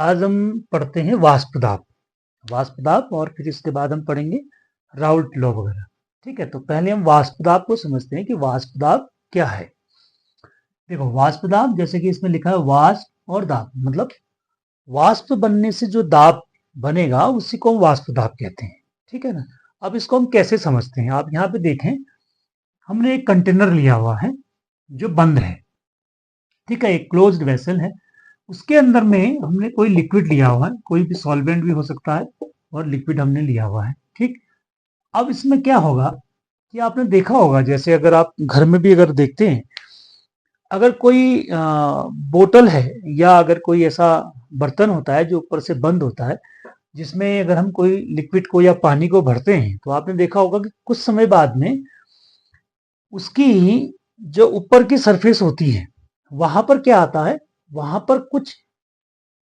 आज हम पढ़ते हैं वाष्प दाब। वाष्प दाब और फिर इसके बाद हम पढ़ेंगे राउल्ट लॉ वगैरह। ठीक है, तो पहले हम वाष्प दाब को समझते हैं कि वाष्प दाब क्या है। देखो, वाष्प दाब जैसे कि इसमें लिखा है वाष्प और दाब, मतलब वाष्प बनने से जो दाब बनेगा उसी को हम वाष्प दाब कहते हैं। ठीक है ना। अब इसको हम कैसे समझते हैं, आप यहाँ पे देखें, हमने एक कंटेनर लिया हुआ है जो बंद है। ठीक है, एक क्लोज्ड वेसल है, उसके अंदर में हमने कोई लिक्विड लिया हुआ है, कोई भी सॉल्वेंट भी हो सकता है, और लिक्विड हमने लिया हुआ है। ठीक, अब इसमें क्या होगा कि आपने देखा होगा, जैसे अगर आप घर में भी अगर देखते हैं, अगर कोई बोतल है या अगर कोई ऐसा बर्तन होता है जो ऊपर से बंद होता है, जिसमें अगर हम कोई लिक्विड को या पानी को भरते हैं, तो आपने देखा होगा कि कुछ समय बाद में उसकी जो ऊपर की सरफेस होती है वहां पर क्या आता है, वहां पर कुछ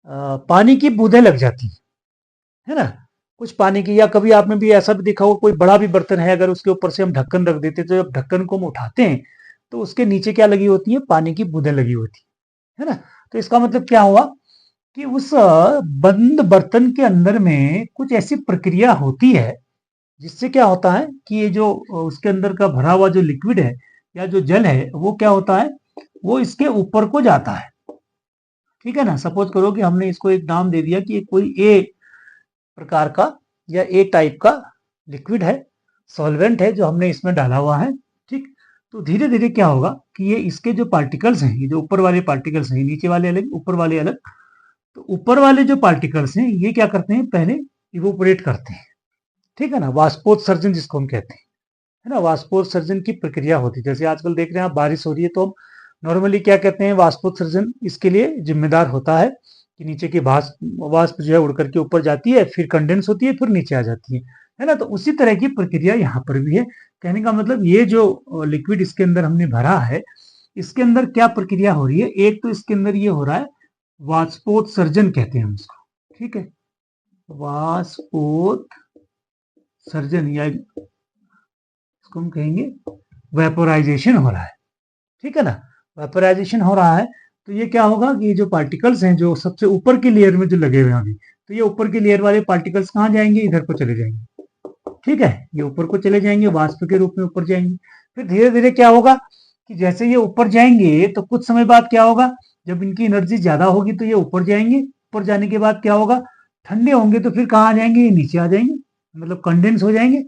पानी की बूंदें लग जाती है ना, कुछ पानी की। या कभी आपने भी ऐसा भी देखा होगा, कोई बड़ा भी बर्तन है, अगर उसके ऊपर से हम ढक्कन रख देते तो जब ढक्कन को हम उठाते हैं तो उसके नीचे क्या लगी होती है, पानी की बूंदें लगी होती है ना। तो इसका मतलब क्या हुआ कि उस बंद बर्तन के अंदर में कुछ ऐसी प्रक्रिया होती है जिससे क्या होता है कि ये जो उसके अंदर का भरा हुआ जो लिक्विड है या जो जल है वो क्या होता है, वो इसके ऊपर को जाता है। ठीक है ना। सपोज करो कि हमने इसको एक नाम दे दिया कि ये कोई ए प्रकार का या ए टाइप का लिक्विड है, सॉल्वेंट है जो हमने इसमें डाला हुआ है। ठीक, तो धीरे धीरे क्या होगा कि ये इसके जो पार्टिकल्स हैं, ये जो ऊपर वाले पार्टिकल्स हैं, नीचे वाले अलग ऊपर वाले अलग, तो ऊपर वाले जो पार्टिकल्स हैं ये क्या करते हैं, पहले इवोपरेट करते हैं। ठीक है ना, वाष्पोत्सर्जन जिसको हम कहते हैं, है ना, वाष्पोत्सर्जन की प्रक्रिया होती है। जैसे आजकल देख रहे हैं आप, बारिश हो रही है तो हम नॉर्मली क्या कहते हैं, वाष्पोत्सर्जन इसके लिए जिम्मेदार होता है कि नीचे की वाष्प जो है उड़ करके ऊपर जाती है, फिर कंडेंस होती है, फिर नीचे आ जाती है ना। तो उसी तरह की प्रक्रिया यहाँ पर भी है। कहने का मतलब ये जो लिक्विड इसके अंदर हमने भरा है, इसके अंदर क्या प्रक्रिया हो रही है, एक तो इसके अंदर ये हो रहा है वाष्पोत्सर्जन कहते हैं हम इसको। ठीक है, वाष्पोत्सर्जन या इसको हम कहेंगे वेपोराइजेशन हो रहा है। ठीक है ना, वेपोराइजेशन हो रहा है। तो ये क्या होगा कि जो पार्टिकल्स हैं जो सबसे ऊपर की लेयर में जो लगे हुए हैं अभी, तो ये ऊपर की लेयर वाले पार्टिकल्स कहाँ जाएंगे, इधर को चले जाएंगे। ठीक है, ये ऊपर को चले जाएंगे, वाष्प के रूप में ऊपर जाएंगे। फिर धीरे धीरे क्या होगा कि जैसे ये ऊपर जाएंगे तो कुछ समय बाद क्या होगा, जब इनकी एनर्जी ज्यादा होगी तो ये ऊपर जाएंगे। ऊपर जाने के बाद क्या होगा, ठंडे होंगे तो फिर कहाँ आ जाएंगे, ये नीचे आ जाएंगे, मतलब कंडेंस हो जाएंगे।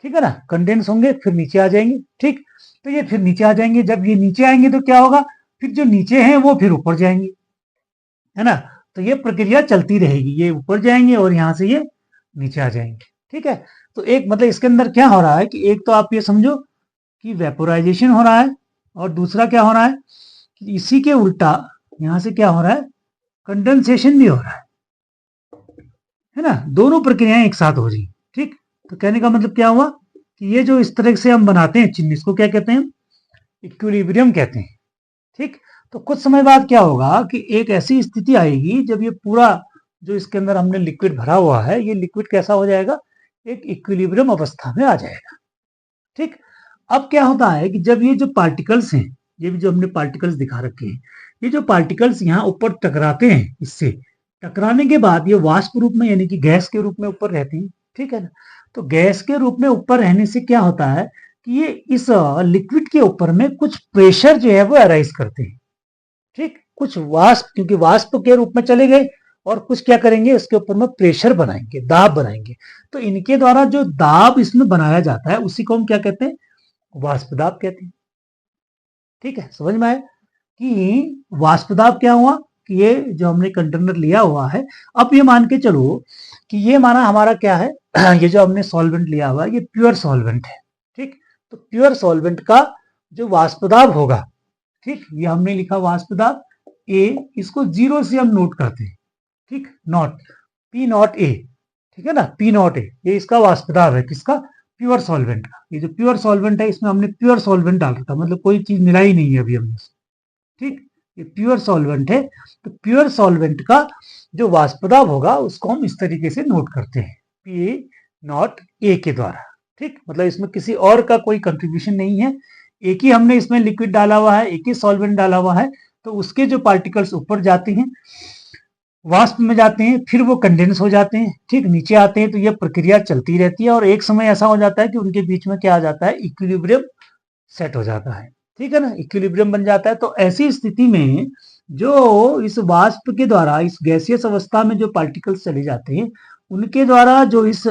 ठीक है ना, कंडेंस होंगे फिर नीचे आ जाएंगे। ठीक, तो ये फिर नीचे आ जाएंगे, जब ये नीचे आएंगे तो क्या होगा, फिर जो नीचे हैं वो फिर ऊपर जाएंगे, है ना। तो ये प्रक्रिया चलती रहेगी, ये ऊपर जाएंगे और यहां से ये नीचे आ जाएंगे। ठीक है, तो एक मतलब इसके अंदर क्या हो रहा है कि एक तो आप ये समझो कि वेपोराइजेशन हो रहा है, और दूसरा क्या हो रहा है कि इसी के उल्टा यहां से क्या हो रहा है, कंडेंसेशन भी हो रहा है ना। दोनों प्रक्रियाएं एक साथ हो रही। ठीक, तो कहने का मतलब क्या हुआ कि ये जो इस तरह से हम बनाते हैं चिन्ह, इसको क्या कहते हैं, इक्विलिब्रियम कहते हैं। ठीक, तो कुछ समय बाद क्या होगा कि एक ऐसी स्थिति आएगी जब ये पूरा जो इसके अंदर हमने लिक्विड भरा हुआ है, ये लिक्विड कैसा हो जाएगा, एक इक्विलिब्रियम अवस्था में आ जाएगा। ठीक, अब क्या होता है कि जब ये जो पार्टिकल्स हैं, ये भी जो हमने पार्टिकल्स दिखा रखे हैं, ये जो पार्टिकल्स यहाँ ऊपर टकराते हैं, इससे टकराने के बाद ये वाष्प रूप में यानी कि गैस के रूप में ऊपर रहती है। ठीक है ना, तो गैस के रूप में ऊपर रहने से क्या होता है कि ये इस लिक्विड के ऊपर में कुछ प्रेशर जो है वो अराइज करते हैं। ठीक, कुछ वाष्प, क्योंकि वाष्प के रूप में चले गए, और कुछ क्या करेंगे, इसके ऊपर में प्रेशर बनाएंगे, दाब बनाएंगे। तो इनके द्वारा जो दाब इसमें बनाया जाता है उसी को हम क्या कहते हैं, वाष्प दाब कहते हैं। ठीक है, समझ में आया कि वाष्प दाब क्या हुआ कि ये जो हमने कंटेनर लिया हुआ है, अब ये मान के चलो कि ये माना हमारा क्या है, ये जो हमने सॉल्वेंट लिया हुआ है ये प्योर सॉल्वेंट है। ठीक, तो प्योर सॉल्वेंट का जो वाष्प दाब होगा, ठीक, ये हमने लिखा वाष्प दाब ए, इसको 0 से हम नोट करते हैं। ठीक, नॉट पी नॉट ए, ठीक है ना, पी नॉट ए, ये इसका वाष्प दाब है, किसका, प्योर सॉल्वेंट का। ये जो प्योर सॉल्वेंट है इसमें हमने प्योर सॉल्वेंट डाल रखा, मतलब कोई चीज मिलाई नहीं है अभी हमने। ठीक, ये प्योर सॉल्वेंट है, तो प्योर सॉल्वेंट का जो वाष्प दाब होगा उसको हम इस तरीके से नोट करते हैं, पी नॉट ए के द्वारा। ठीक, मतलब इसमें किसी और का कोई कंट्रीब्यूशन नहीं है, एक ही हमने इसमें लिक्विड डाला हुआ है, एक ही सॉल्वेंट डाला हुआ है, तो उसके जो पार्टिकल्स ऊपर जाते हैं वाष्प में जाते हैं, फिर वो कंडेंस हो जाते हैं, ठीक, नीचे आते हैं, तो ये प्रक्रिया चलती रहती है और एक समय ऐसा हो जाता है कि उनके बीच में क्या आ जाता है, इक्विलिब्रियम सेट हो जाता है, ठीक है ना, इक्विलिब्रियम बन जाता है। तो ऐसी स्थिति में जो इस वाष्प के द्वारा इस गैसियस अवस्था में जो पार्टिकल्स चले जाते हैं, उनके द्वारा जो इस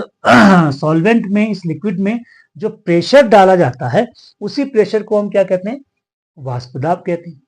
सॉल्वेंट में, इस लिक्विड में जो प्रेशर डाला जाता है, उसी प्रेशर को हम क्या कहते हैं, वाष्प दाब कहते हैं।